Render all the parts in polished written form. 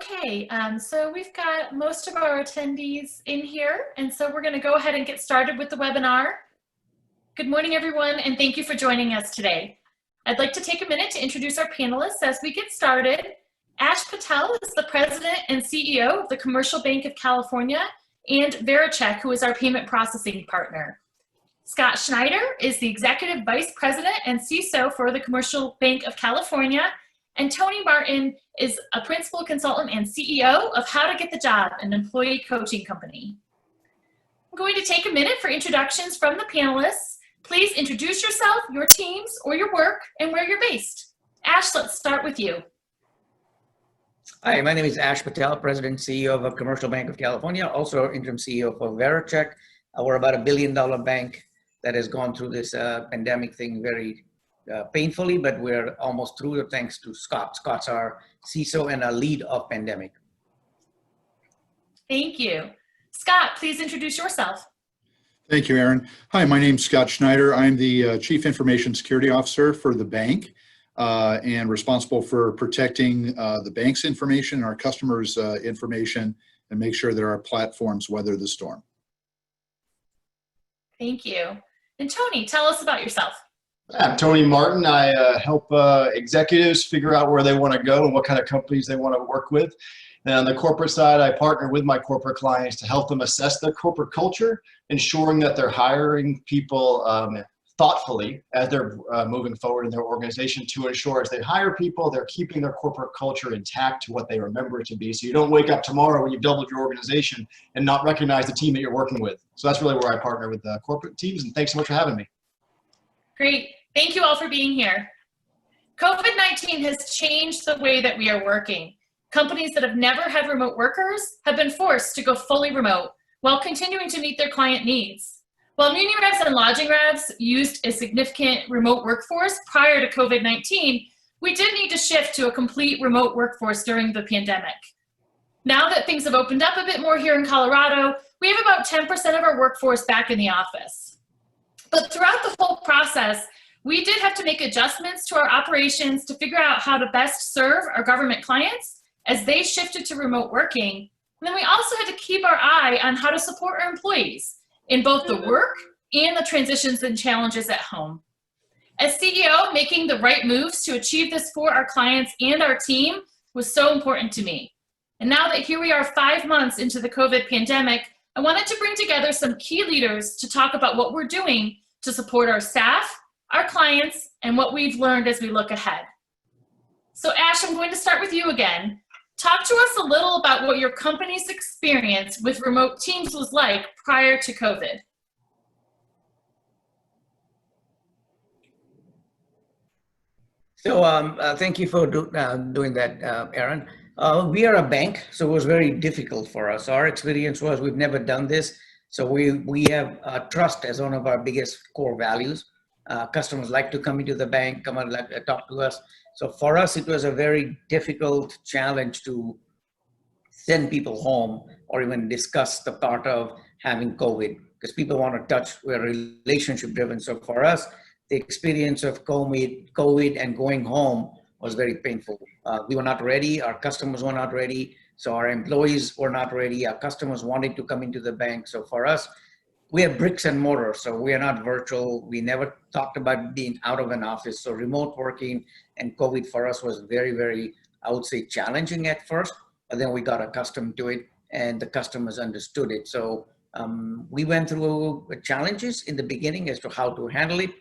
Okay, so we've got most of our attendees in here, and so we're going to go ahead and get started with the webinar. Good morning, everyone, and thank you for joining us today. I'd like to take a minute to introduce our panelists as we get started. Ash Patel is the President and CEO of the Commercial Bank of California, and Vericheck, who is our payment processing partner. Scott Schneider is the Executive Vice President and CISO for the Commercial Bank of California, and Tony Martin is a principal consultant and CEO of How to Get the Job, an employee coaching company. I'm going to take a minute for introductions from the panelists. Please introduce yourself, your teams, or your work, and where you're based. Ash, let's start with you. Hi, my name is Ash Patel, President and CEO of the Commercial Bank of California, also interim CEO for Vericheck. We're about $1 billion bank that has gone through this pandemic thing very painfully, but we're almost through it thanks to Scott. Scott's our CISO and our lead of pandemic. Thank you. Scott, please introduce yourself. Thank you, Aaron. Hi, my name's Scott Schneider. I'm the Chief Information Security Officer for the bank and responsible for protecting the bank's information, our customers' information, and make sure that our platforms weather the storm. Thank you. And Tony, tell us about yourself. I'm Tony Martin. I help executives figure out where they want to go and what kind of companies they want to work with. And on the corporate side, I partner with my corporate clients to help them assess their corporate culture, ensuring that they're hiring people thoughtfully as they're moving forward in their organization to ensure as they hire people, they're keeping their corporate culture intact to what they remember it to be. So you don't wake up tomorrow when you've doubled your organization and not recognize the team that you're working with. So that's really where I partner with corporate teams. And thanks so much for having me. Great. Thank you all for being here. COVID-19 has changed the way that we are working. Companies that have never had remote workers have been forced to go fully remote while continuing to meet their client needs. While Muni Revs and Lodging Revs used a significant remote workforce prior to COVID-19, we did need to shift to a complete remote workforce during the pandemic. Now that things have opened up a bit more here in Colorado, we have about 10% of our workforce back in the office. But throughout the whole process, we did have to make adjustments to our operations to figure out how to best serve our government clients as they shifted to remote working. And then we also had to keep our eye on how to support our employees in both the work and the transitions and challenges at home. As CEO, making the right moves to achieve this for our clients and our team was so important to me. And now that here we are 5 months into the COVID pandemic, I wanted to bring together some key leaders to talk about what we're doing to support our staff, our clients, and what we've learned as we look ahead. So Ash, I'm going to start with you again. Talk to us a little about what your company's experience with remote teams was like prior to COVID. So thank you for doing that, Aaron. We are a bank, so it was very difficult for us. Our experience was we've never done this. So we have trust as one of our biggest core values. Customers like to come into the bank, come and talk to us. So for us, it was a very difficult challenge to send people home or even discuss the thought of having COVID because people want to touch, we're relationship driven. So for us, the experience of COVID and going home was very painful. We were not ready, our customers were not ready, so our employees were not ready, our customers wanted to come into the bank. So for us, we have bricks and mortar, so we are not virtual. We never talked about being out of an office. So remote working and COVID for us was very, very, I would say, challenging at first, but then we got accustomed to it and the customers understood it. So we went through challenges in the beginning as to how to handle it,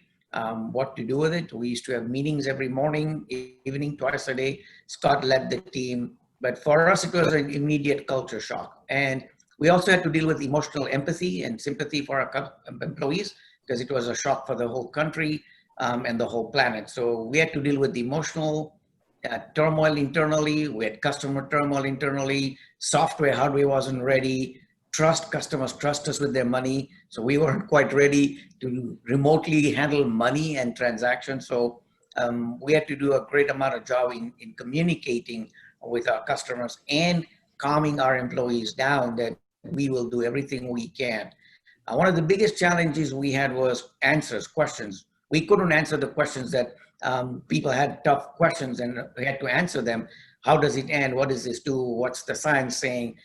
what to do with it. We used to have meetings every morning, evening, twice a day. Scott led the team, but for us, it was an immediate culture shock. And we also had to deal with emotional empathy and sympathy for our employees because it was a shock for the whole country and the whole planet. So we had to deal with the emotional turmoil internally. We had customer turmoil internally. Software, hardware wasn't ready. Customers trust us with their money. So we weren't quite ready to remotely handle money and transactions. So we had to do a great amount of job in communicating with our customers and calming our employees down that we will do everything we can. One of the biggest challenges we had was questions. We couldn't answer the questions that people had tough questions and we had to answer them. how does it end? What does this do? What's the science saying?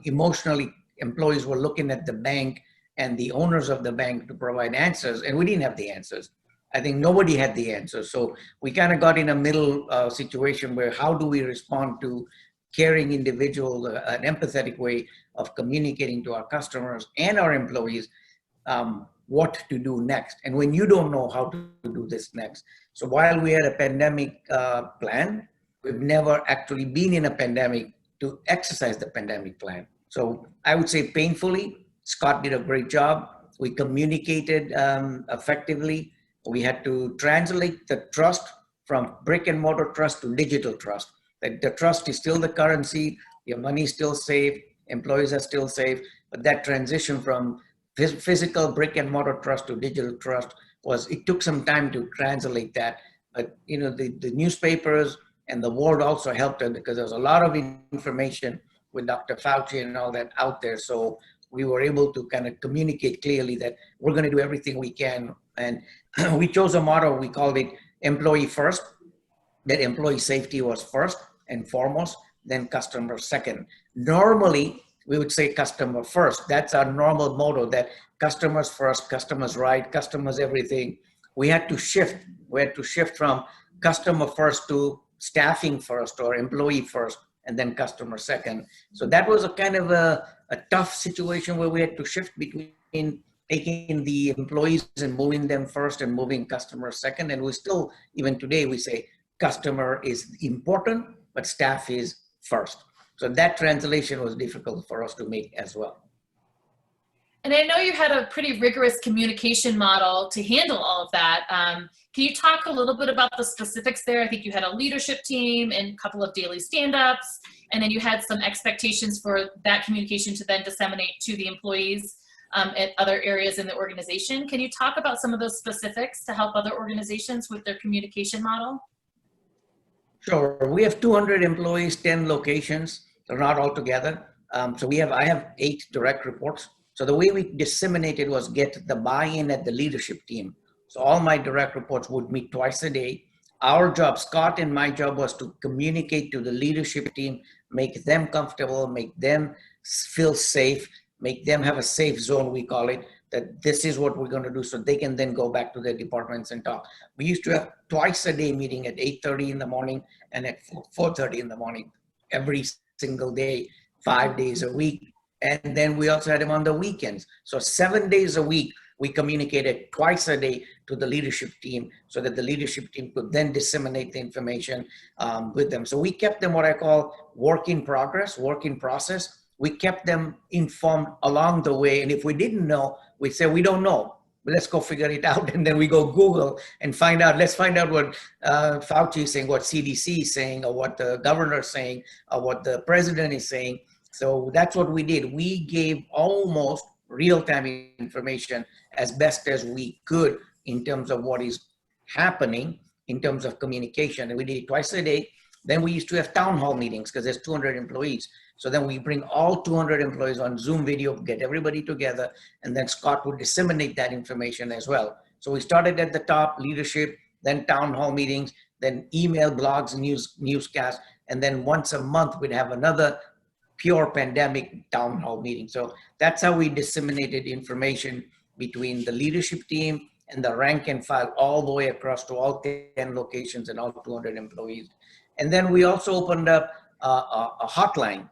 Emotionally, employees were looking at the bank and the owners of the bank to provide answers, and we didn't have the answers. I think nobody had the answers. So we kind of got in a middle situation where how do we respond to caring individuals, an empathetic way of communicating to our customers and our employees what to do next. And when you don't know how to do this next. So while we had a pandemic plan, we've never actually been in a pandemic to exercise the pandemic plan. So I would say painfully, Scott did a great job. We communicated effectively. We had to translate the trust from brick and mortar trust to digital trust. That the trust is still the currency, your money is still safe, employees are still safe, but that transition from physical brick and mortar trust to digital trust it took some time to translate that. But you know, the newspapers and the world also helped us because there was a lot of information with Dr. Fauci and all that out there. So we were able to kind of communicate clearly that we're going to do everything we can. And we chose a motto, we called it employee first, that employee safety was first and foremost, then customer second. Normally, we would say customer first. That's our normal motto, that customers first, customers right, customers everything. We had to shift. We had to shift from customer first to staffing first or employee first, and then customer second. So that was a kind of a tough situation where we had to shift between taking the employees and moving them first and moving customers second. And we still, even today, we say customer is important, but staff is first. So that translation was difficult for us to make as well. And I know you had a pretty rigorous communication model to handle all of that. Can you talk a little bit about the specifics there? I think you had a leadership team and a couple of daily stand-ups, and then you had some expectations for that communication to then disseminate to the employees at other areas in the organization. Can you talk about some of those specifics to help other organizations with their communication model? Sure. We have 200 employees, 10 locations. They're not all together. I have 8 direct reports. So the way we disseminated was get the buy-in at the leadership team. So all my direct reports would meet twice a day. Our job, Scott and my job, was to communicate to the leadership team, make them comfortable, make them feel safe, make them have a safe zone, we call it, that this is what we're going to do, so they can then go back to their departments and talk. We used to have twice a day meeting at 8:30 in the morning and at 4:30 in the morning, every single day, 5 days a week. And then we also had them on the weekends. So 7 days a week, we communicated twice a day to the leadership team so that the leadership team could then disseminate the information with them. So we kept them what I call work in progress, work in process. We kept them informed along the way. And if we didn't know, we'd say, we don't know. But let's go figure it out. And then we go Google and find out. Let's find out what Fauci is saying, what CDC is saying, or what the governor is saying, or what the president is saying. So that's what we did. We gave almost real-time information as best as we could in terms of what is happening in terms of communication. And we did it twice a day. Then we used to have town hall meetings because there's 200 employees. So then we bring all 200 employees on Zoom video, get everybody together, and then Scott would disseminate that information as well. So we started at the top, leadership, then town hall meetings, then email, blogs, newscasts, and then once a month we'd have another pure pandemic town hall meeting. So that's how we disseminated information between the leadership team and the rank and file all the way across to all 10 locations and all 200 employees. And then we also opened up a hotline.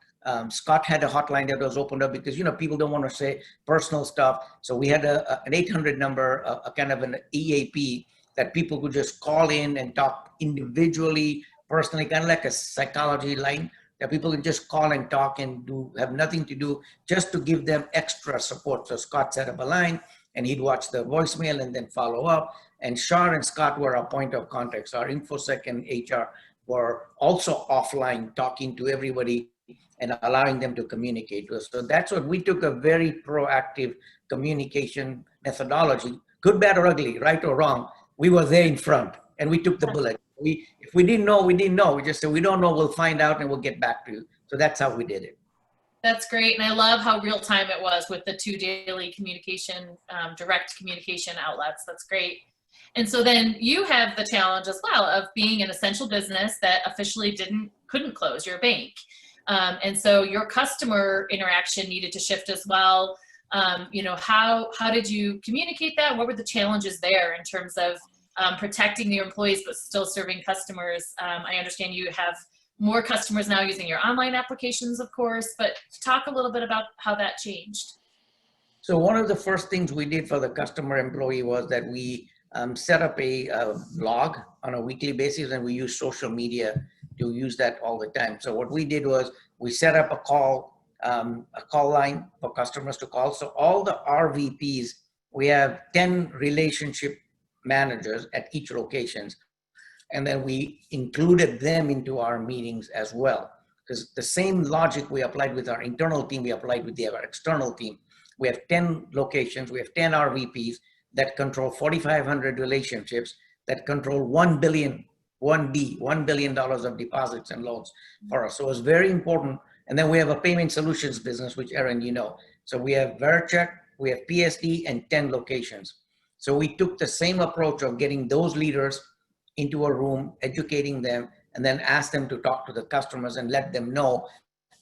Scott had a hotline that was opened up because, you know, people don't want to say personal stuff. So we had an 800 number, a kind of an EAP that people could just call in and talk individually, personally, kind of like a psychology line that people can just call and talk and have nothing to do, just to give them extra support. So Scott set up a line and he'd watch the voicemail and then follow up. And Shar and Scott were our point of contact. So our InfoSec and HR were also offline talking to everybody and allowing them to communicate with us. So that's what we took, a very proactive communication methodology, good, bad, or ugly, right or wrong. We were there in front and we took the bullet. If we didn't know, we didn't know. We just said, we don't know, we'll find out and we'll get back to you. So that's how we did it. That's great. And I love how real time it was with the 2 daily communication, direct communication outlets. That's great. And so then you have the challenge as well of being an essential business that officially didn't couldn't close, you're a bank. And so your customer interaction needed to shift as well. You know, how did you communicate that? What were the challenges there in terms of protecting your employees but still serving customers? I understand you have more customers now using your online applications, of course, but talk a little bit about how that changed. So one of the first things we did for the customer employee was that we set up a blog on a weekly basis, and we use social media to use that all the time. So what we did was we set up a call line for customers to call. So all the RVPs, we have 10 relationship managers at each locations. And then we included them into our meetings as well. Because the same logic we applied with our internal team, we applied with our external team. We have 10 locations, we have 10 RVPs that control 4,500 relationships, that control $1 billion of deposits and loans for us. So it's very important. And then we have a payment solutions business, which Aaron, you know. So we have Vericheck, we have PSD, and 10 locations. So we took the same approach of getting those leaders into a room, educating them, and then ask them to talk to the customers and let them know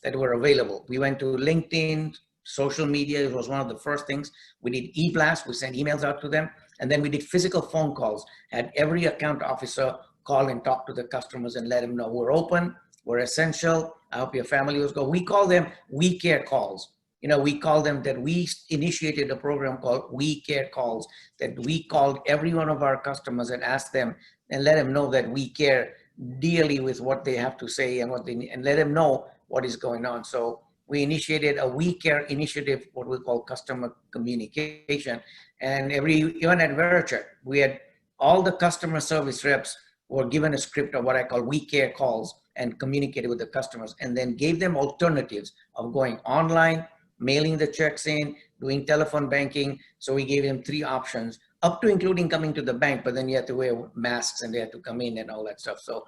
that we're available. We went to LinkedIn, social media. It was one of the first things. We did e-blast, we sent emails out to them, and then we did physical phone calls. Had every account officer call and talk to the customers and let them know we're open, we're essential, I hope your family was good. We call them We Care calls. You know, we call them that we initiated a program called We Care calls, that we called every one of our customers and asked them and let them know that we care dearly with what they have to say and and let them know what is going on. So we initiated a We Care initiative, what we call customer communication. And even at Vericheck, we had all the customer service reps were given a script of what I call We Care calls and communicated with the customers, and then gave them alternatives of going online, mailing the checks in, doing telephone banking. So we gave them 3 options, up to including coming to the bank, but then you have to wear masks and they have to come in and all that stuff. So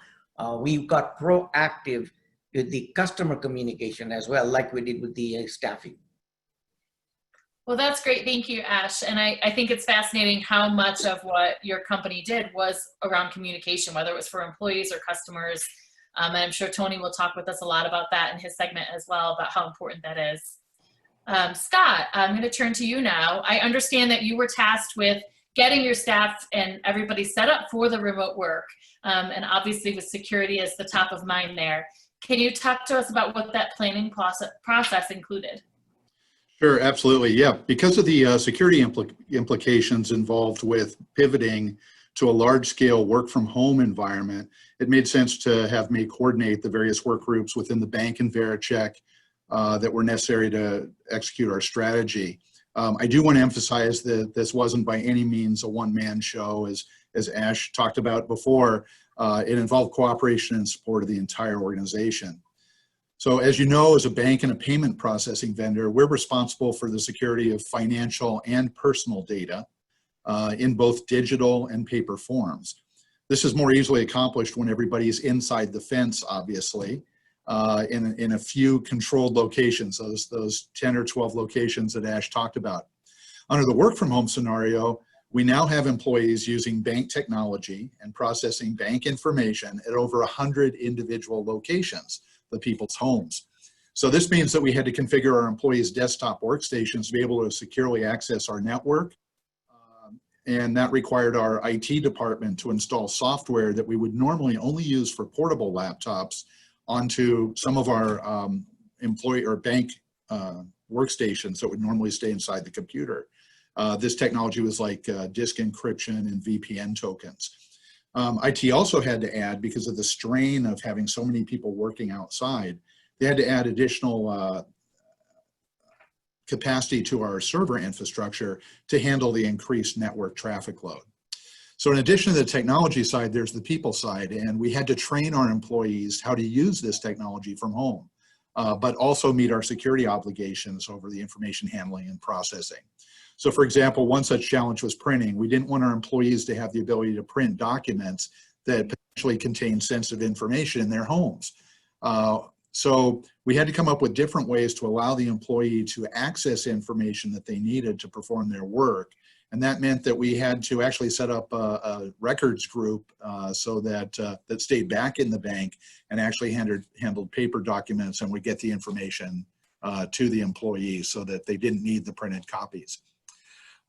we got proactive with the customer communication as well, like we did with the staffing. Well, that's great. Thank you, Ash. And I think it's fascinating how much of what your company did was around communication, whether it was for employees or customers. And I'm sure Tony will talk with us a lot about that in his segment as well, about how important that is. Scott, I'm going to turn to you now. I understand that you were tasked with getting your staff and everybody set up for the remote work, and obviously with security as the top of mind there. Can you talk to us about what that planning process included? Sure, absolutely. Yeah, because of the security implications involved with pivoting to a large-scale work-from-home environment, it made sense to have me coordinate the various work groups within the bank and Vericheck that were necessary to execute our strategy. I do want to emphasize that this wasn't by any means a one-man show, as Ash talked about before. It involved cooperation and support of the entire organization. So as you know, as a bank and a payment processing vendor, we're responsible for the security of financial and personal data in both digital and paper forms. This is more easily accomplished when everybody is inside the fence, obviously, in a few controlled locations, those 10 or 12 locations that Ash talked about. Under the work from home scenario, we now have employees using bank technology and processing bank information at over 100 individual locations, the people's homes. So this means that we had to configure our employees' desktop workstations to be able to securely access our network. And that required our IT department to install software that we would normally only use for portable laptops onto some of our employee or bank workstations that would normally stay inside the computer. This technology was like disk encryption and VPN tokens. IT also had to add, because of the strain of having so many people working outside, they had to add additional capacity to our server infrastructure to handle the increased network traffic load. So in addition to the technology side, there's the people side, and we had to train our employees how to use this technology from home, but also meet our security obligations over the information handling and processing. So for example, one such challenge was printing. We didn't want our employees to have the ability to print documents that potentially contain sensitive information in their homes. So we had to come up with different ways to allow the employee to access information that they needed to perform their work, And that meant that we had to actually set up a records group so that that stayed back in the bank and actually handled paper documents and would get the information to the employees so that they didn't need the printed copies.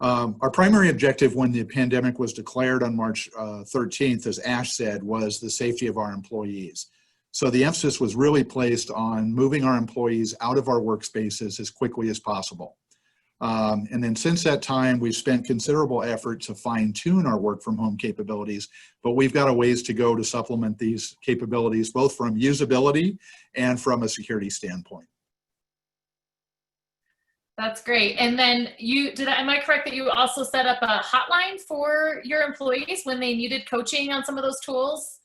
Our primary objective when the pandemic was declared on March 13th, as Ash said, was the safety of our employees. So the emphasis was really placed on moving our employees out of our workspaces as quickly as possible. And then since that time, we've spent considerable effort to fine tune our work from home capabilities, but we've got a ways to go to supplement these capabilities, both from usability and from a security standpoint. That's great. And then am I correct that you also set up a hotline for your employees when they needed coaching on some of those tools?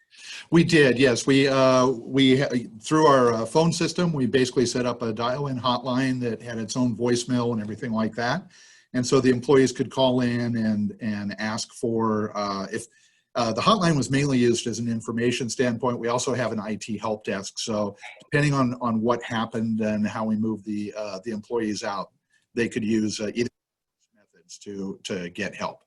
We did, yes. We through our phone system, we basically set up a dial-in hotline that had its own voicemail and everything like that. And so the employees could call in and ask for, if the hotline was mainly used as an information standpoint. We also have an IT help desk. So depending on what happened and how we moved the employees out, they could use either methods to get help.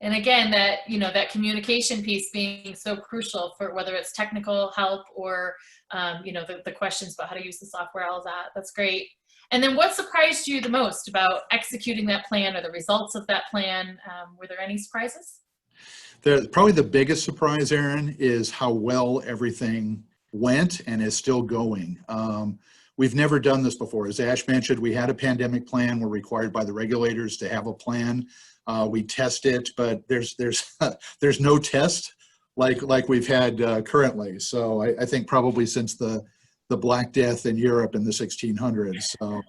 And again, that communication piece being so crucial for whether it's technical help or, the questions about how to use the software, all of that. That's great. And then what surprised you the most about executing that plan or the results of that plan? Were there any surprises? Probably the biggest surprise, Erin, is how well everything went and is still going. We've never done this before. As Ash mentioned, we had a pandemic plan. We're required by the regulators to have a plan. We test it, but there's no test like we've had currently. So I think probably since the Black Death in Europe in the 1600s. So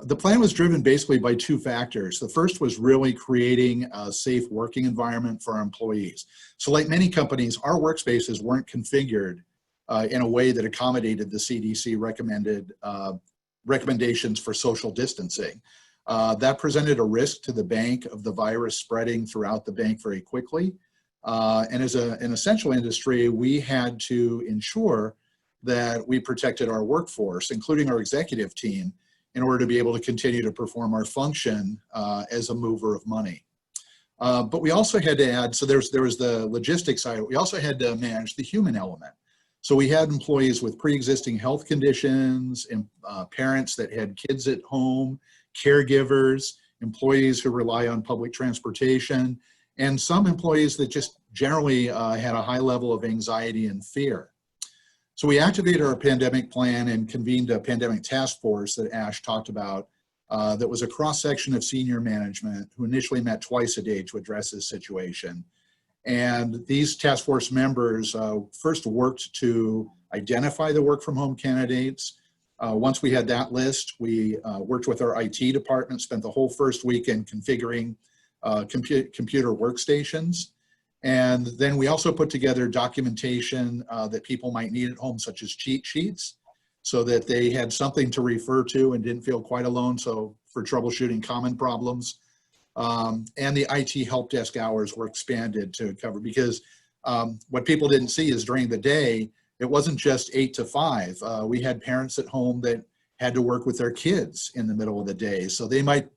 the plan was driven basically by two factors. The first was really creating a safe working environment for our employees. So like many companies, our workspaces weren't configured in a way that accommodated the CDC recommended recommendations for social distancing. That presented a risk to the bank of the virus spreading throughout the bank very quickly. And as an essential industry, we had to ensure that we protected our workforce, including our executive team, in order to be able to continue to perform our function as a mover of money. But we also had to add, so there was the logistics side, we also had to manage the human element. So we had employees with pre-existing health conditions, and parents that had kids at home, caregivers, employees who rely on public transportation, and some employees that just generally had a high level of anxiety and fear. So we activated our pandemic plan and convened a pandemic task force that Ash talked about that was a cross-section of senior management who initially met twice a day to address this situation. And these task force members first worked to identify the work from home candidates. Once we had that list, we worked with our IT department, spent the whole first weekend configuring computer workstations. And then we also put together documentation that people might need at home, such as cheat sheets, so that they had something to refer to and didn't feel quite alone. So for troubleshooting common problems. And the IT help desk hours were expanded to cover, because what people didn't see is during the day, it wasn't just 8 to 5. We had parents at home that had to work with their kids in the middle of the day. So they might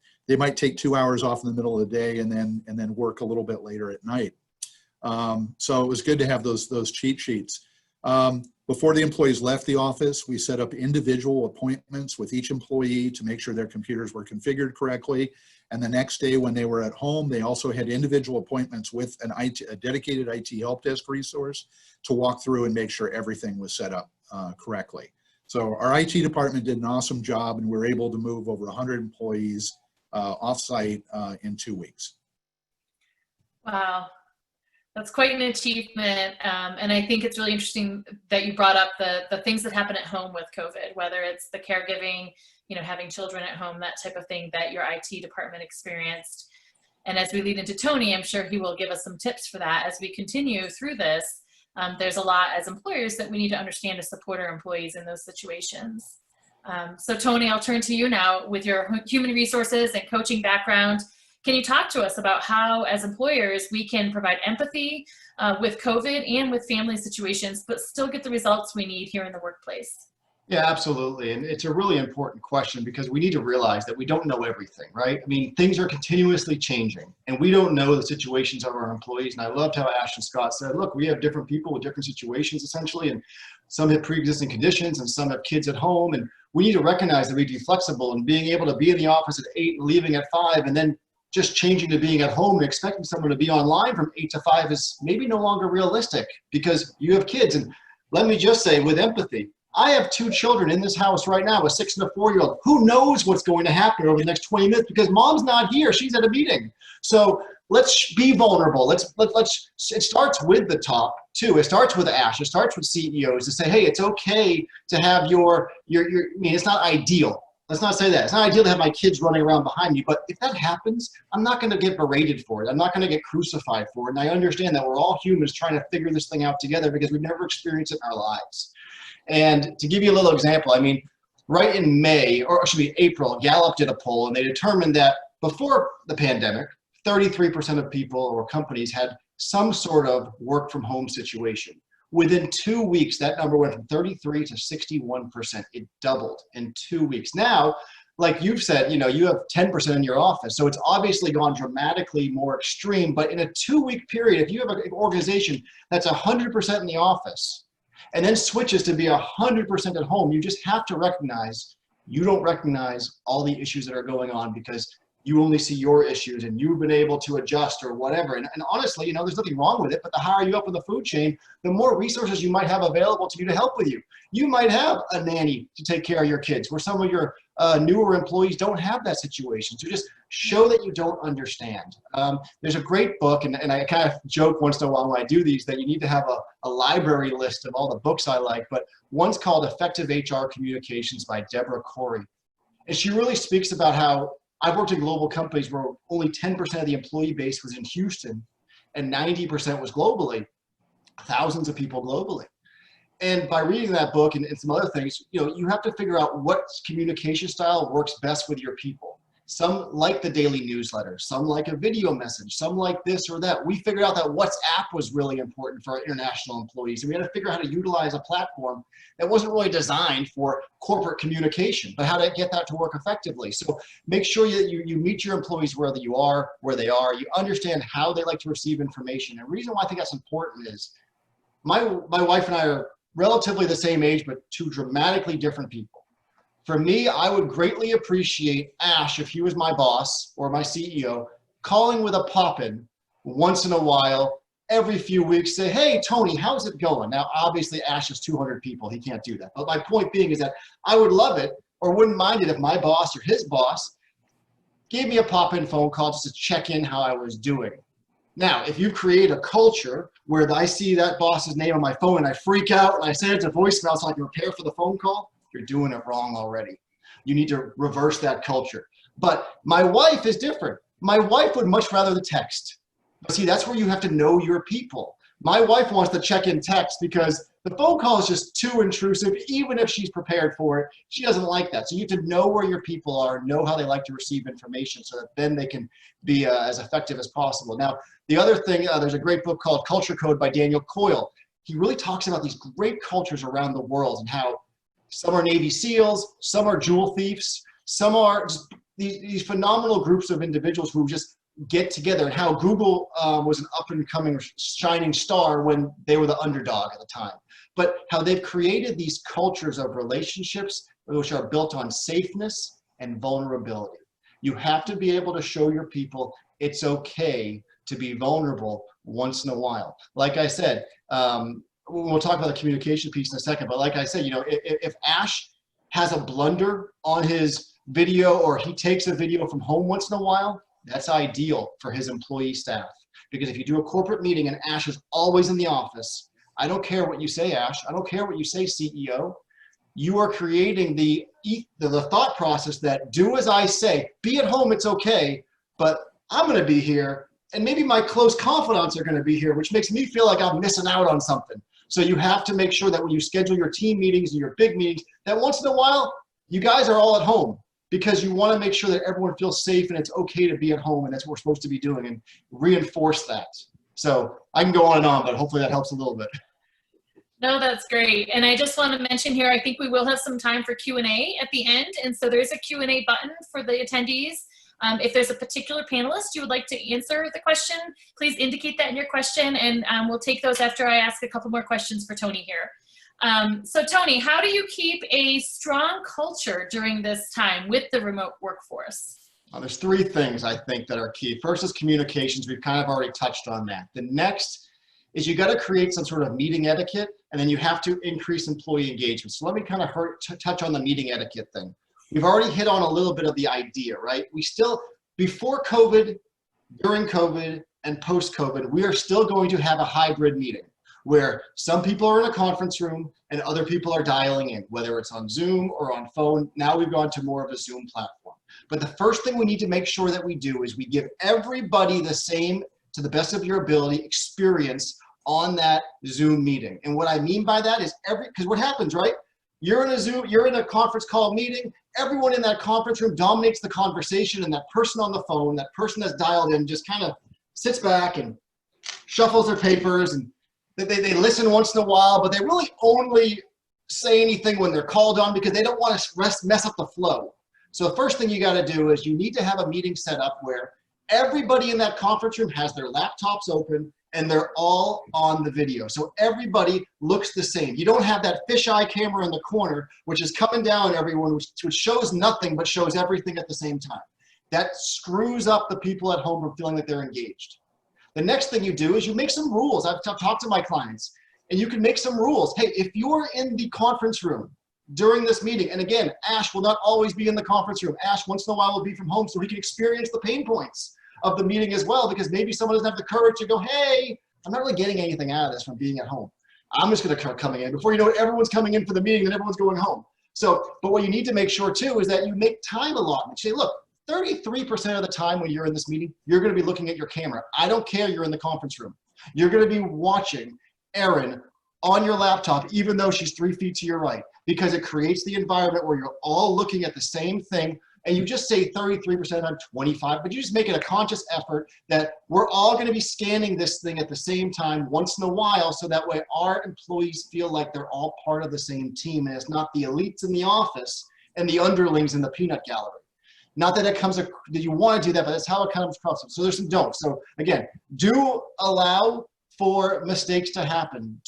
take 2 hours off in the middle of the day and then work a little bit later at night. So it was good to have those cheat sheets. Before the employees left the office, we set up individual appointments with each employee to make sure their computers were configured correctly. And the next day when they were at home, they also had individual appointments with a dedicated IT help desk resource to walk through and make sure everything was set up correctly. So our IT department did an awesome job, and we were able to move over 100 employees off-site in 2 weeks. Wow. That's quite an achievement. And I think it's really interesting that you brought up the things that happen at home with COVID, whether it's the caregiving, having children at home, that type of thing that your IT department experienced. And as we lead into Tony, I'm sure he will give us some tips for that as we continue through this. There's a lot as employers that we need to understand to support our employees in those situations. So Tony, I'll turn to you now with your human resources and coaching background. Can you talk to us about how, as employers, we can provide empathy with COVID and with family situations, but still get the results we need here in the workplace? Yeah, absolutely. And it's a really important question because we need to realize that we don't know everything, right? I mean, things are continuously changing and we don't know the situations of our employees. And I loved how Ash and Scott said, look, we have different people with different situations essentially, and some have pre-existing conditions and some have kids at home. And we need to recognize that we need to be flexible, and being able to be in the office at 8 and leaving at 5 and then just changing to being at home and expecting someone to be online from 8 to 5 is maybe no longer realistic because you have kids. And let me just say, with empathy, I have 2 children in this house right now, a 6 and a 4-year-old. Who knows what's going to happen over the next 20 minutes because mom's not here. She's at a meeting. So let's be vulnerable. It starts with the top too. It starts with Ash. It starts with CEOs to say, hey, it's okay to have I mean, it's not ideal. Let's not say that. It's not ideal to have my kids running around behind me, but if that happens, I'm not going to get berated for it. I'm not going to get crucified for it. And I understand that we're all humans trying to figure this thing out together because we've never experienced it in our lives. And to give you a little example, I mean, right in May, or it should be April, Gallup did a poll and they determined that before the pandemic, 33% of people or companies had some sort of work from home situation. Within 2 weeks, that number went from 33 to 61%. It doubled in 2 weeks. Now, like you've said, you have 10% in your office. So it's obviously gone dramatically more extreme, but in a 2-week period, if you have an organization that's 100% in the office, and then switches to be 100% at home, you just have to recognize you don't recognize all the issues that are going on because you only see your issues and you've been able to adjust or whatever. And honestly, there's nothing wrong with it, but the higher you up in the food chain, the more resources you might have available to you to help with you. You might have a nanny to take care of your kids where some of your newer employees don't have that situation. So just show that you don't understand. There's a great book, and I kind of joke once in a while when I do these that you need to have a library list of all the books I like, but one's called Effective HR Communications by Deborah Corey. And she really speaks about how I've worked in global companies where only 10% of the employee base was in Houston and 90% was globally, thousands of people globally. And by reading that book and some other things, you have to figure out what communication style works best with your people. Some like the daily newsletter, some like a video message, some like this or that. We figured out that WhatsApp was really important for our international employees. And we had to figure out how to utilize a platform that wasn't really designed for corporate communication, but how to get that to work effectively. So make sure that you meet your employees where they are, you understand how they like to receive information. And the reason why I think that's important is my wife and I are relatively the same age, but 2 dramatically different people. For me, I would greatly appreciate Ash, if he was my boss or my CEO, calling with a pop-in once in a while, every few weeks, say, hey, Tony, how's it going? Now, obviously, Ash is 200 people. He can't do that. But my point being is that I would love it or wouldn't mind it if my boss or his boss gave me a pop-in phone call just to check in how I was doing. Now, if you create a culture where I see that boss's name on my phone and I freak out and I send it to voicemail so I can prepare for the phone call, you're doing it wrong already. You need to reverse that culture. But my wife is different. My wife would much rather the text. But see, that's where you have to know your people. My wife wants to check in text because the phone call is just too intrusive, even if she's prepared for it. She doesn't like that. So you have to know where your people are, know how they like to receive information so that then they can be as effective as possible. Now, the other thing, there's a great book called Culture Code by Daniel Coyle. He really talks about these great cultures around the world and how some are Navy SEALs, some are jewel thieves, some are just these phenomenal groups of individuals who just get together, and how Google was an up-and-coming shining star when they were the underdog at the time. But how they've created these cultures of relationships which are built on safeness and vulnerability. You have to be able to show your people it's okay to be vulnerable once in a while. Like I said, we'll talk about the communication piece in a second, but like I said, if Ash has a blunder on his video or he takes a video from home once in a while, that's ideal for his employee staff. Because if you do a corporate meeting and Ash is always in the office, I don't care what you say, Ash. I don't care what you say, CEO. You are creating the thought process that do as I say, be at home, it's okay, but I'm going to be here and maybe my close confidants are going to be here, which makes me feel like I'm missing out on something. So you have to make sure that when you schedule your team meetings and your big meetings, that once in a while, you guys are all at home, because you want to make sure that everyone feels safe and it's okay to be at home, and that's what we're supposed to be doing, and reinforce that. So I can go on and on, but hopefully that helps a little bit. No, that's great. And I just want to mention here, I think we will have some time for Q&A at the end. And so there's a Q&A button for the attendees. If there's a particular panelist you would like to answer the question, please indicate that in your question, and we'll take those after I ask a couple more questions for Tony here. So Tony, how do you keep a strong culture during this time with the remote workforce? Well, there's three things I think that are key. First is communications. We've kind of already touched on that. The next is you got to create some sort of meeting etiquette, and then you have to increase employee engagement. So let me kind of touch on the meeting etiquette thing. We've already hit on a little bit of the idea, right? We still, before COVID, during COVID, and post-COVID, we are still going to have a hybrid meeting where some people are in a conference room and other people are dialing in, whether it's on Zoom or on phone. Now we've gone to more of a Zoom platform. But the first thing we need to make sure that we do is we give everybody the same, to the best of your ability, experience on that Zoom meeting. And what I mean by that is because what happens, right? You're in a Zoom, you're in a conference call meeting, everyone in that conference room dominates the conversation, and that person on the phone, that person that's dialed in, just kind of sits back and shuffles their papers, and they listen once in a while, but they really only say anything when they're called on because they don't want to mess up the flow. So the first thing you got to do is you need to have a meeting set up where everybody in that conference room has their laptops open and they're all on the video. So everybody looks the same. You don't have that fisheye camera in the corner, which is coming down everyone, which shows nothing but shows everything at the same time. That screws up the people at home from feeling that they're engaged. The next thing you do is you make some rules. I've talked to my clients, and you can make some rules. Hey, if you're in the conference room during this meeting, and again, Ash will not always be in the conference room. Ash once in a while will be from home so he can experience the pain points of the meeting as well, because maybe someone doesn't have the courage to go, hey, I'm not really getting anything out of this from being at home. I'm just gonna start coming in. Before you know it, everyone's coming in for the meeting and everyone's going home. So, but what you need to make sure too is that you make time allotment. Say, look, 33% of the time when you're in this meeting, you're gonna be looking at your camera. I don't care you're in the conference room. You're gonna be watching Erin on your laptop, even though she's 3 feet to your right, because it creates the environment where you're all looking at the same thing. And you just say 33% on 25, but you just make it a conscious effort that we're all gonna be scanning this thing at the same time once in a while, so that way our employees feel like they're all part of the same team, and it's not the elites in the office and the underlings in the peanut gallery. Not that it comes, that you wanna do that, but that's how it comes across. So there's some don'ts. So again, do allow for mistakes to happen.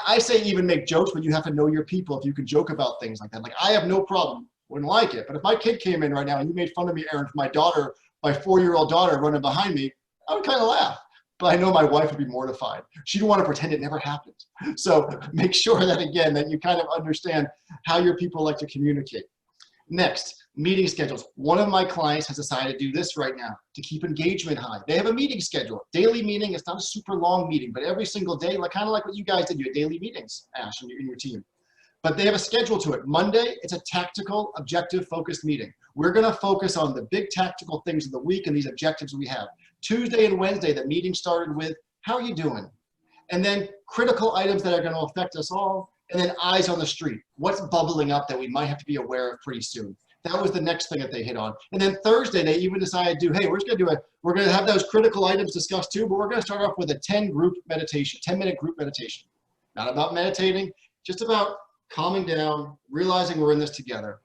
I say even make jokes, but you have to know your people if you can joke about things like that. Like, I have no problem, wouldn't like it, but if my kid came in right now and you made fun of me, Erin, for my daughter, my 4-year-old daughter running behind me, I would kind of laugh. But I know my wife would be mortified. She'd want to pretend it never happened. So make sure that, again, that you kind of understand how your people like to communicate. Next, meeting schedules. One of my clients has decided to do this right now to keep engagement high. They have a meeting schedule, daily meeting. It's not a super long meeting, but every single day, like kind of like what you guys did, you had daily meetings, Ash, in your team. But they have a schedule to it. Monday, it's a tactical, objective-focused meeting. We're gonna focus on the big tactical things of the week and these objectives we have. Tuesday and Wednesday, the meeting started with, how are you doing? And then critical items that are gonna affect us all, and then eyes on the street. What's bubbling up that we might have to be aware of pretty soon? That was the next thing that they hit on. And then Thursday, they even decided to, hey, we're gonna have those critical items discussed too, but we're gonna start off with a 10-minute group meditation. Not about meditating, just about calming down, realizing we're in this together.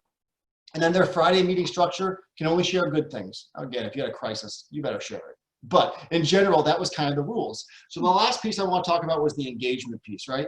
And then their Friday meeting structure can only share good things. Again, if you had a crisis, you better share it. But in general, that was kind of the rules. So the last piece I want to talk about was the engagement piece, right?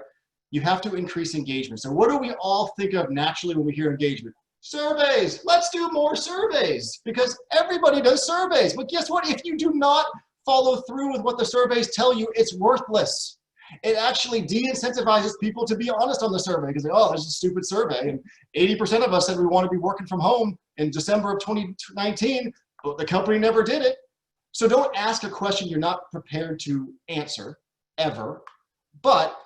You have to increase engagement. So what do we all think of naturally when we hear engagement? Surveys. Let's do more surveys, because everybody does surveys. But guess what? If you do not follow through with what the surveys tell you, it's worthless. It actually de-incentivizes people to be honest on the survey, because, oh, there's a stupid survey. And 80% of us said we want to be working from home in December of 2019, but the company never did it. So don't ask a question you're not prepared to answer, ever. But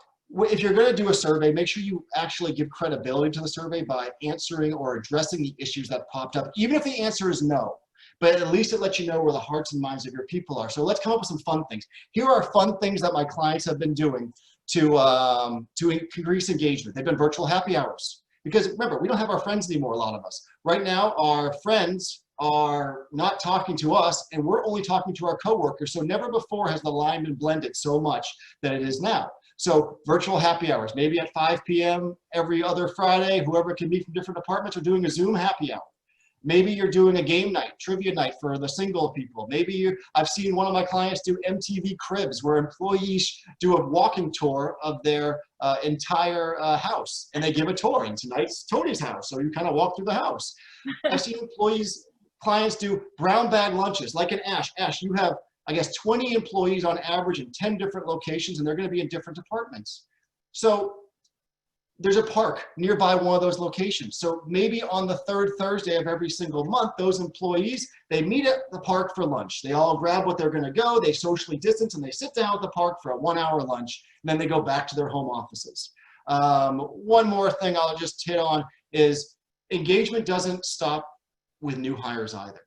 if you're going to do a survey, make sure you actually give credibility to the survey by answering or addressing the issues that popped up, even if the answer is no. But at least it lets you know where the hearts and minds of your people are. So let's come up with some fun things. Here are fun things that my clients have been doing to increase engagement. They've been virtual happy hours. Because remember, we don't have our friends anymore, a lot of us. Right now, our friends are not talking to us, and we're only talking to our coworkers. So never before has the line been blended so much that it is now. So virtual happy hours, maybe at 5 p.m. every other Friday, whoever can meet from different departments are doing a Zoom happy hour. Maybe you're doing a game night, trivia night for the single people. Maybe I've seen one of my clients do MTV Cribs, where employees do a walking tour of their entire house, and they give a tour. And tonight's Tony's house, so you kind of walk through the house. I've seen clients do brown bag lunches, like an Ash. Ash, you have, I guess, 20 employees on average in 10 different locations, and they're going to be in different departments. So there's a park nearby one of those locations. So maybe on the third Thursday of every single month, those employees, they meet at the park for lunch. They all grab what they're going to go, they socially distance, and they sit down at the park for a 1-hour lunch, and then they go back to their home offices. One more thing I'll just hit on is engagement doesn't stop with new hires either.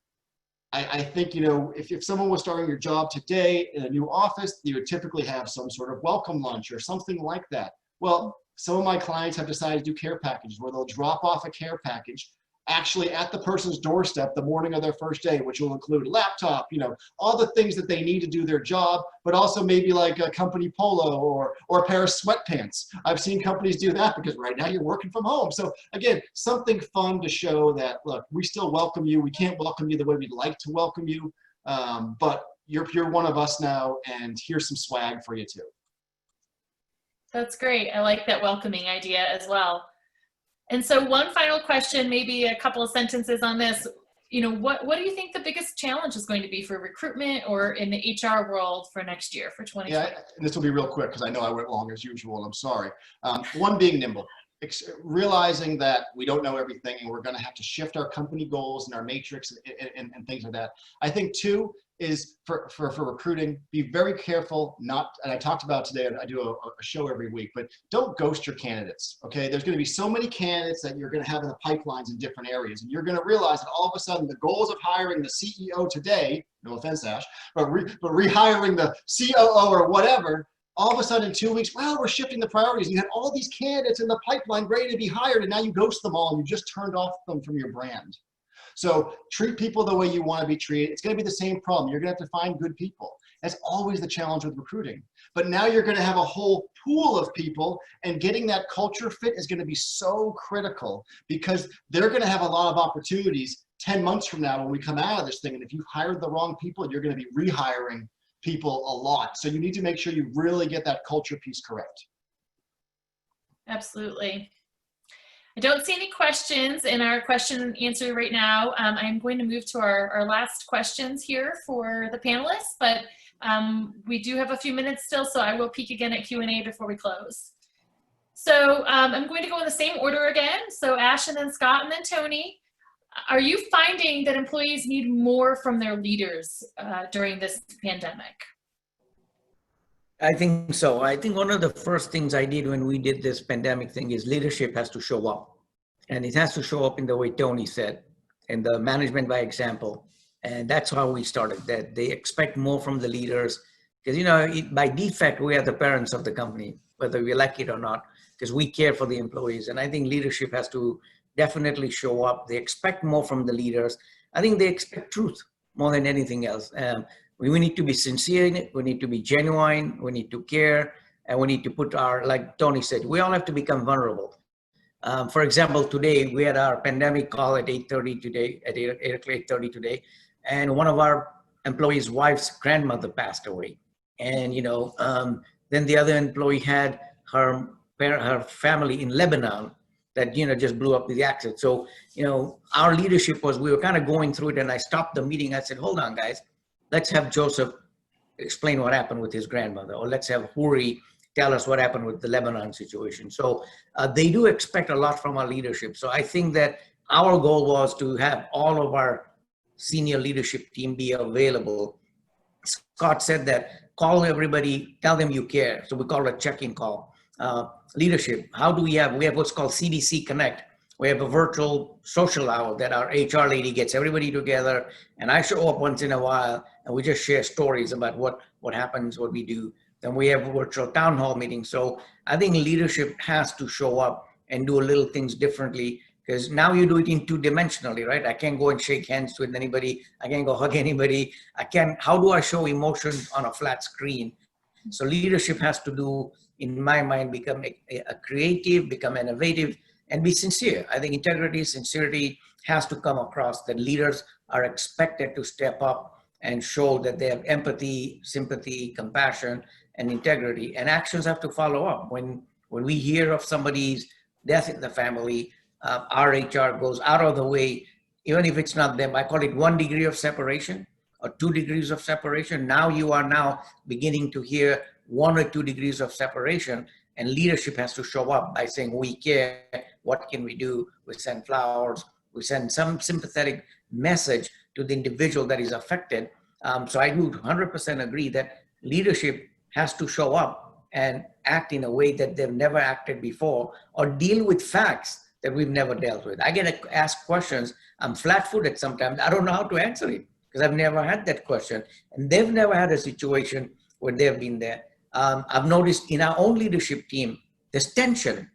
I think, you know, if someone was starting your job today in a new office, you would typically have some sort of welcome lunch or something like that. Well, some of my clients have decided to do care packages where they'll drop off a care package actually at the person's doorstep the morning of their first day, which will include laptop, you know, all the things that they need to do their job, but also maybe like a company polo or a pair of sweatpants. I've seen companies do that because right now you're working from home. So again, something fun to show that, look, we still welcome you. We can't welcome you the way we'd like to welcome you, but you're one of us now, and here's some swag for you too. That's great. I like that welcoming idea as well. And so one final question, maybe a couple of sentences on this. You know, what do you think the biggest challenge is going to be for recruitment or in the HR world for next year, for 2020? Yeah, and this will be real quick because I know I went long as usual, and I'm sorry. One, being nimble. Realizing that we don't know everything and we're going to have to shift our company goals and our matrix and things like that. I think two is for recruiting, be very careful not, and I talked about today, I do a show every week, but don't ghost your candidates, okay? There's going to be so many candidates that you're going to have in the pipelines in different areas, and you're going to realize that all of a sudden the goals of hiring the CEO today, no offense, Ash, but rehiring the COO or whatever, all of a sudden in 2 weeks, well, we're shifting the priorities. You had all these candidates in the pipeline ready to be hired, and now you ghost them all and you just turned off them from your brand. So treat people the way you want to be treated. It's going to be the same problem. You're going to have to find good people. That's always the challenge with recruiting. But now you're going to have a whole pool of people, and getting that culture fit is going to be so critical because they're going to have a lot of opportunities 10 months from now when we come out of this thing. And if you've hired the wrong people, you're going to be rehiring people a lot. So you need to make sure you really get that culture piece correct. Absolutely. I don't see any questions in our question and answer right now. I'm going to move to our last questions here for the panelists, but we do have a few minutes still, so I will peek again at Q&A before we close. So I'm going to go in the same order again. So Ash, and then Scott, and then Tony. Are you finding that employees need more from their leaders during this pandemic? I think so. I think one of the first things I did when we did this pandemic thing is leadership has to show up. And it has to show up in the way Tony said, in the management by example. And that's how we started, that they expect more from the leaders. Because, you know, by defect, we are the parents of the company, whether we like it or not, because we care for the employees. And I think leadership has to definitely show up. They expect more from the leaders. I think they expect truth more than anything else. We need to be sincere in it. We need to be genuine. We need to care. And we need to put our, like Tony said, we all have to become vulnerable. For example, today we had our pandemic call at 8:30 today, at 8:30 today. And one of our employees' wife's grandmother passed away. And, you know, then the other employee had her family in Lebanon that, you know, just blew up with the accident. So, you know, our leadership was, we were kind of going through it, and I stopped the meeting. I said, hold on, guys, let's have Joseph explain what happened with his grandmother, or let's have Huri tell us what happened with the Lebanon situation. So they do expect a lot from our leadership. So I think that our goal was to have all of our senior leadership team be available. Scott said that, call everybody, tell them you care. So we call it a check-in call. Leadership, how do we have what's called CDC Connect. We have a virtual social hour that our HR lady gets everybody together, and I show up once in a while, and we just share stories about what happens, what we do. Then we have a virtual town hall meeting. So I think leadership has to show up and do a little things differently, because now you do it in two-dimensionally, right? I can't go and shake hands with anybody. I can't go hug anybody. How do I show emotion on a flat screen? So leadership has to do, in my mind, become a creative, become innovative, and be sincere. I think integrity, sincerity has to come across, that leaders are expected to step up and show that they have empathy, sympathy, compassion, and integrity, and actions have to follow up. When we hear of somebody's death in the family, our HR goes out of the way, even if it's not them. I call it 1 degree of separation or 2 degrees of separation. Now you are now beginning to hear 1 or 2 degrees of separation, and leadership has to show up by saying, we care, what can we do? We send flowers, we send some sympathetic message to the individual that is affected. So I would 100% agree that leadership has to show up and act in a way that they've never acted before, or deal with facts that we've never dealt with. I get asked questions, I'm flat-footed sometimes, I don't know how to answer it because I've never had that question, and they've never had a situation where they've been there. I've noticed in our own leadership team, there's tension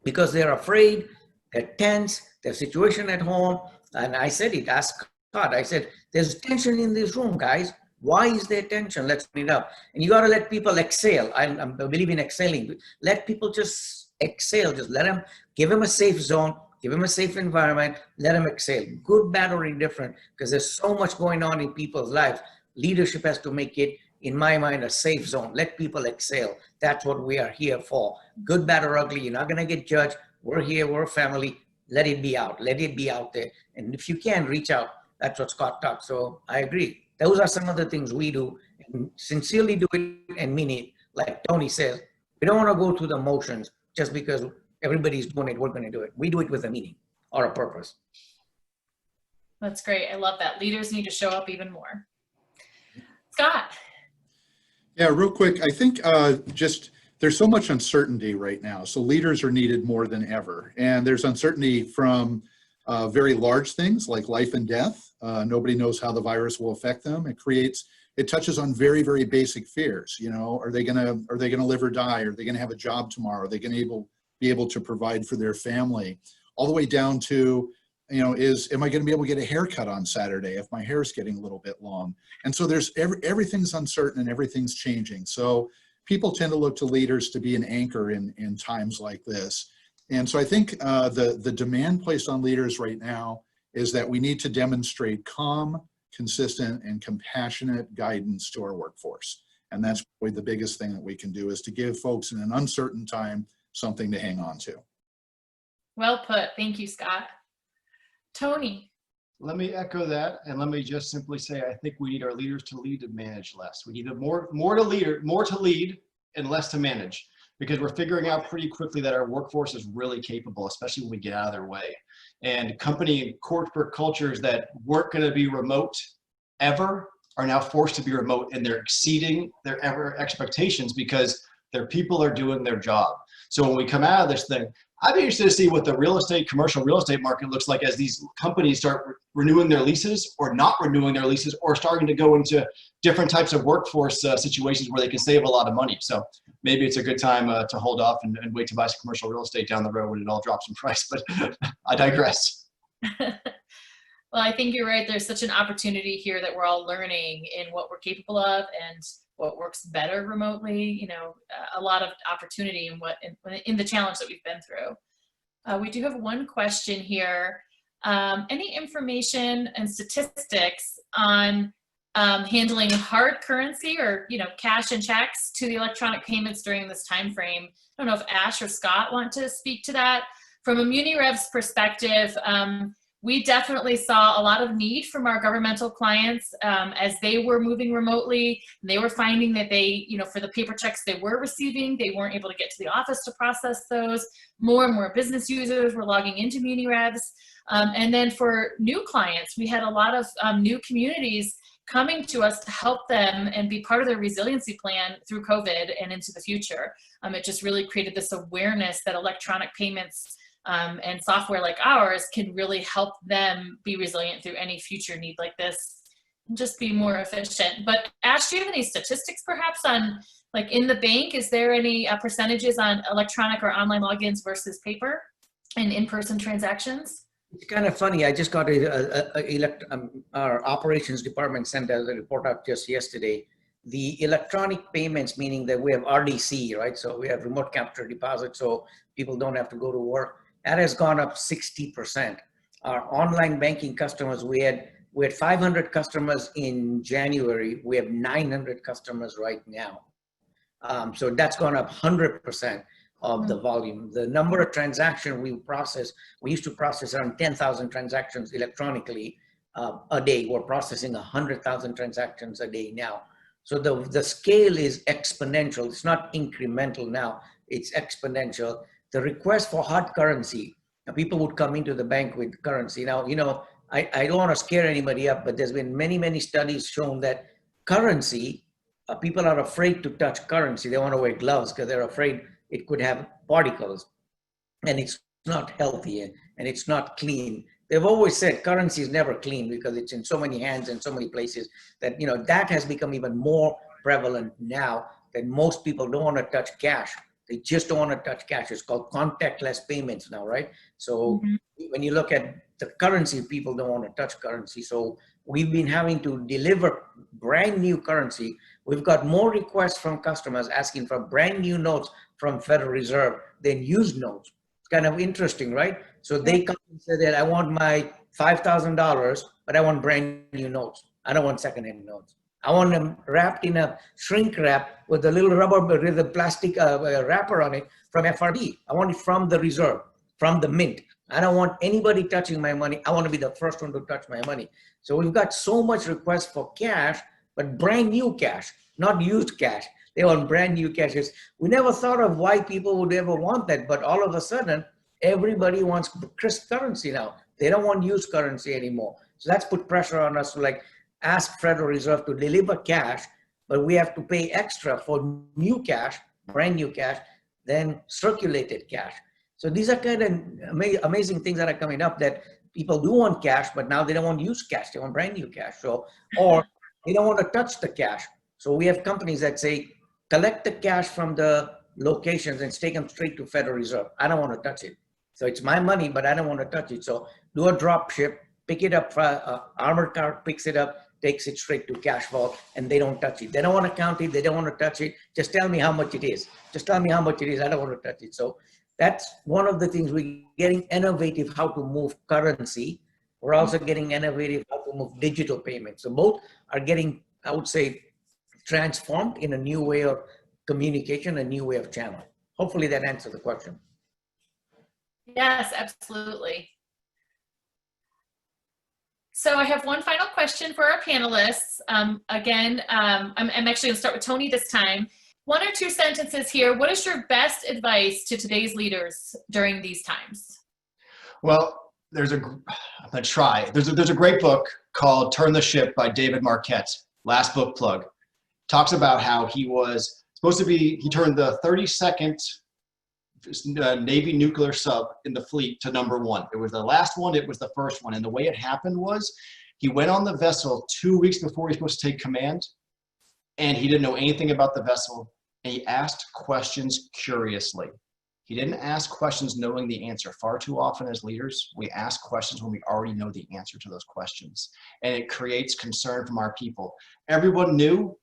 because they're afraid, they're tense, there's situation at home, and I said it, ask God, I said, there's tension in this room, guys. Why is there tension? Let's clean it up. And you got to let people exhale. I believe in exhaling. Let people just exhale. Just let them, give them a safe zone, give them a safe environment, let them exhale. Good, bad, or indifferent, because there's so much going on in people's lives. Leadership has to make it, in my mind, a safe zone. Let people exhale. That's what we are here for. Good, bad, or ugly. You're not going to get judged. We're here. We're a family. Let it be out. Let it be out there. And if you can, reach out. That's what Scott talked. So I agree. Those are some of the things we do, and sincerely do it and mean it. Like Tony says, we don't want to go through the motions just because everybody's doing it, we're going to do it. We do it with a meaning or a purpose. That's great. I love that. Leaders need to show up even more. Scott. Yeah, real quick. I think just there's so much uncertainty right now. So leaders are needed more than ever. And there's uncertainty from very large things like life and death. Nobody knows how the virus will affect them. It touches on very, very basic fears. You know, are they gonna live or die? Are they gonna have a job tomorrow? Are they gonna be able to provide for their family? All the way down to, you know, am I gonna be able to get a haircut on Saturday if my hair is getting a little bit long? And so there's everything's uncertain and everything's changing. So people tend to look to leaders to be an anchor in times like this. And so I think the demand placed on leaders right now is that we need to demonstrate calm, consistent, and compassionate guidance to our workforce. And that's probably the biggest thing that we can do, is to give folks in an uncertain time something to hang on to. Well put. Thank you, Scott. Tony. Let me echo that, and let me just simply say, I think we need our leaders to lead and manage less. We need more to lead and less to manage, because we're figuring out pretty quickly that our workforce is really capable, especially when we get out of their way. And company and corporate cultures that weren't going to be remote ever are now forced to be remote, and they're exceeding their ever expectations because their people are doing their job. So when we come out of this thing, I'd be interested to see what the commercial real estate market looks like as these companies start renewing their leases or not renewing their leases, or starting to go into different types of workforce situations where they can save a lot of money. So maybe it's a good time to hold off and wait to buy some commercial real estate down the road when it all drops in price, but I digress. Well, I think you're right. There's such an opportunity here that we're all learning in what we're capable of and what works better remotely. You know, a lot of opportunity in the challenge that we've been through. We do have one question here. Any information and statistics on handling hard currency or, you know, cash and checks to the electronic payments during this time frame? I don't know if Ash or Scott want to speak to that. From a MuniRev's perspective, we definitely saw a lot of need from our governmental clients as they were moving remotely. They were finding that they, you know, for the paper checks they were receiving, they weren't able to get to the office to process those. More and more business users were logging into MuniRevs. And then for new clients, we had a lot of new communities coming to us to help them and be part of their resiliency plan through COVID and into the future. It just really created this awareness that electronic payments and software like ours can really help them be resilient through any future need like this and just be more efficient. But Ash, do you have any statistics perhaps on, like, in the bank, is there any percentages on electronic or online logins versus paper and in-person transactions? It's kind of funny. I just got our operations department sent us a report out just yesterday. the electronic payments, meaning that we have RDC, right? So we have remote capture deposit, so people don't have to go to work. That has gone up 60%. Our online banking customers, we had 500 customers in January. We have 900 customers right now. So that's gone up 100% of the volume. The number of transactions we used to process around 10,000 transactions electronically a day. We're processing 100,000 transactions a day now. So the scale is exponential. It's not incremental now, it's exponential. The request for hard currency, people would come into the bank with currency. Now, I don't want to scare anybody up, but there's been many studies shown that currency, people are afraid to touch currency. They want to wear gloves because they're afraid it could have particles, and it's not healthy and it's not clean. They've always said currency is never clean because it's in so many hands and so many places that, that has become even more prevalent now, that most people don't want to touch cash. They just don't want to touch cash. It's called contactless payments now, right? So when you look at the currency, people don't want to touch currency. So we've been having to deliver brand new currency. We've got more requests from customers asking for brand new notes from Federal Reserve than used notes. It's kind of interesting, right? So they come and say that I want my $5,000, but I want brand new notes. I don't want secondhand notes. I want them wrapped in a shrink wrap with a little rubber, with a plastic wrapper on it from FRB. I want it from the reserve, from the mint. I don't want anybody touching my money. I want to be the first one to touch my money. So we've got so much request for cash, but brand new cash, not used cash. They want brand new cash. We never thought of why people would ever want that, but all of a sudden, everybody wants crisp currency now. They don't want used currency anymore. So that's put pressure on us to ask Federal Reserve to deliver cash, but we have to pay extra for new cash, brand new cash, than circulated cash. So these are kind of amazing things that are coming up, that people do want cash, but now they don't want used cash. They want brand new cash. So, or they don't want to touch the cash. So we have companies that say, collect the cash from the locations and take them straight to Federal Reserve. I don't want to touch it. So it's my money, but I don't want to touch it. So do a drop ship, pick it up, armored car picks it up, takes it straight to cash vault, and they don't touch it. They don't want to count it. They don't want to touch it. Just tell me how much it is. Just tell me how much it is. I don't want to touch it. So that's one of the things. We're getting innovative how to move currency. We're also getting innovative how to move digital payments. So both are getting, I would say, transformed in a new way of communication, a new way of channel. Hopefully that answers the question. Yes, absolutely. So I have one final question for our panelists. I'm actually gonna start with Tony this time. 1 or 2 sentences here. What is your best advice to today's leaders during these times? Well, I'm gonna try. There's a great book called Turn the Ship by David Marquette. Last book plug. Talks about how he was supposed to be, he turned the 32nd Navy nuclear sub in the fleet to #1. It was the last one, it was the first one. And the way it happened was he went on the vessel 2 weeks before he was supposed to take command, and he didn't know anything about the vessel, and he asked questions curiously. He didn't ask questions knowing the answer. Far too often as leaders, we ask questions when we already know the answer to those questions, and it creates concern from our people. Everyone knew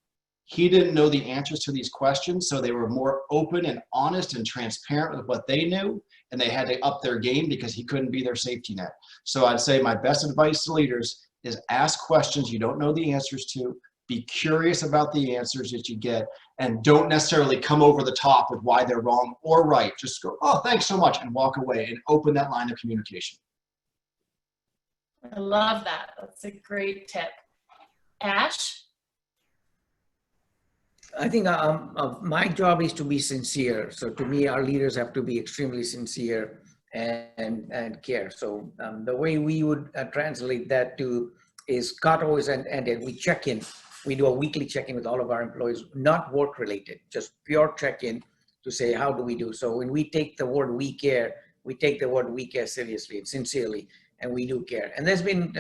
he didn't know the answers to these questions, so they were more open and honest and transparent with what they knew, and they had to up their game because he couldn't be their safety net. So I'd say my best advice to leaders is ask questions you don't know the answers to, be curious about the answers that you get, and don't necessarily come over the top with why they're wrong or right. Just go, oh, thanks so much, and walk away and open that line of communication. I love that. That's a great tip. Ash? I think my job is to be sincere. So to me, our leaders have to be extremely sincere and care. So the way we would translate that to is Scott always ended, we check in. We do a weekly check-in with all of our employees, not work related, just pure check-in to say, how do we do? So when we take the word we care, we take the word we care seriously and sincerely, and we do care. And there's been,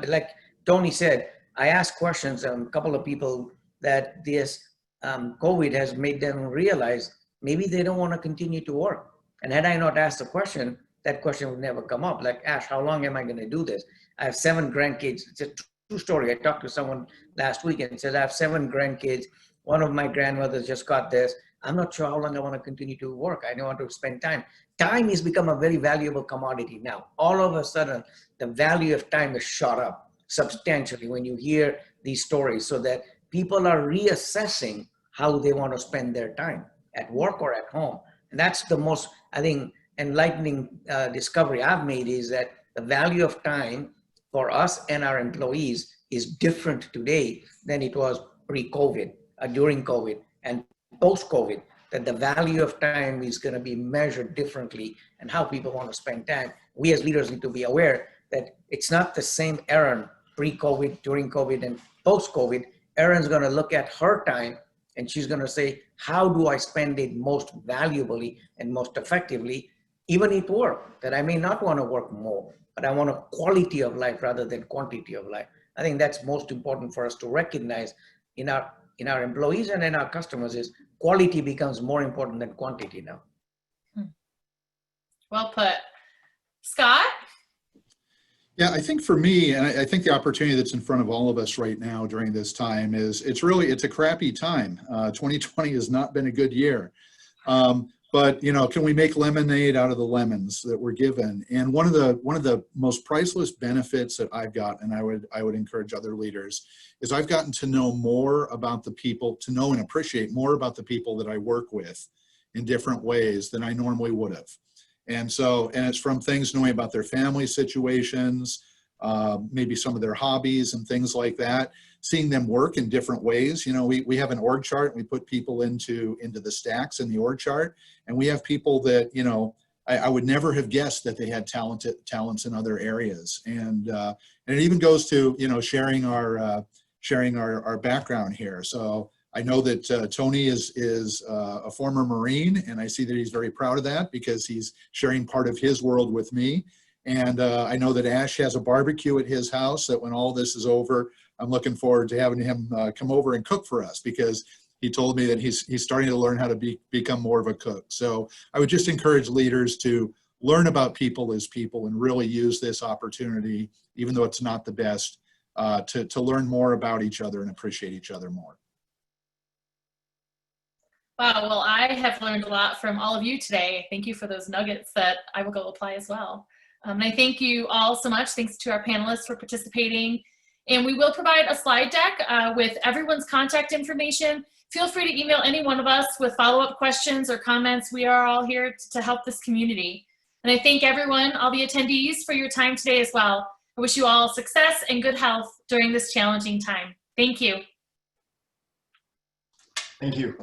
like Tony said, I asked questions, a couple of people that this COVID has made them realize maybe they don't want to continue to work. And had I not asked the question, that question would never come up. Like, Ash, how long am I going to do this? I have 7 grandkids. It's a true story. I talked to someone last week and said, I have 7 grandkids. One of my grandmothers just got this. I'm not sure how long I want to continue to work. I don't want to spend time. Time has become a very valuable commodity now. All of a sudden, the value of time has shot up substantially when you hear these stories, so that people are reassessing how they want to spend their time at work or at home. And that's the most, I think, enlightening discovery I've made, is that the value of time for us and our employees is different today than it was pre-COVID, during COVID, and post-COVID, that the value of time is going to be measured differently, and how people want to spend time. We as leaders need to be aware that it's not the same Erin pre-COVID, during COVID, and post-COVID. Erin's going to look at her time and she's going to say, how do I spend it most valuably and most effectively, even at work, that I may not want to work more, but I want a quality of life rather than quantity of life. I think that's most important for us to recognize in our employees and in our customers, is quality becomes more important than quantity now. Well put. Scott? Yeah, I think for me, and I think the opportunity that's in front of all of us right now during this time is, it's a crappy time. 2020 has not been a good year. But can we make lemonade out of the lemons that we're given? And one of the most priceless benefits that I've got, and I would encourage other leaders, is I've gotten to know more about the people, to know and appreciate more about the people that I work with in different ways than I normally would have. And it's from things knowing about their family situations, maybe some of their hobbies and things like that, seeing them work in different ways. We have an org chart, and we put people into the stacks in the org chart, and we have people that, I would never have guessed that they had talents in other areas. And it even goes to, sharing our background here. So I know that Tony is a former Marine, and I see that he's very proud of that, because he's sharing part of his world with me. And I know that Ash has a barbecue at his house, that when all this is over, I'm looking forward to having him come over and cook for us, because he told me that he's starting to learn how to become more of a cook. So I would just encourage leaders to learn about people as people, and really use this opportunity, even though it's not the best, to learn more about each other and appreciate each other more. Wow, well, I have learned a lot from all of you today. Thank you for those nuggets that I will go apply as well. And I thank you all so much. Thanks to our panelists for participating. And we will provide a slide deck with everyone's contact information. Feel free to email any one of us with follow-up questions or comments. We are all here to help this community. And I thank everyone, all the attendees, for your time today as well. I wish you all success and good health during this challenging time. Thank you. Thank you.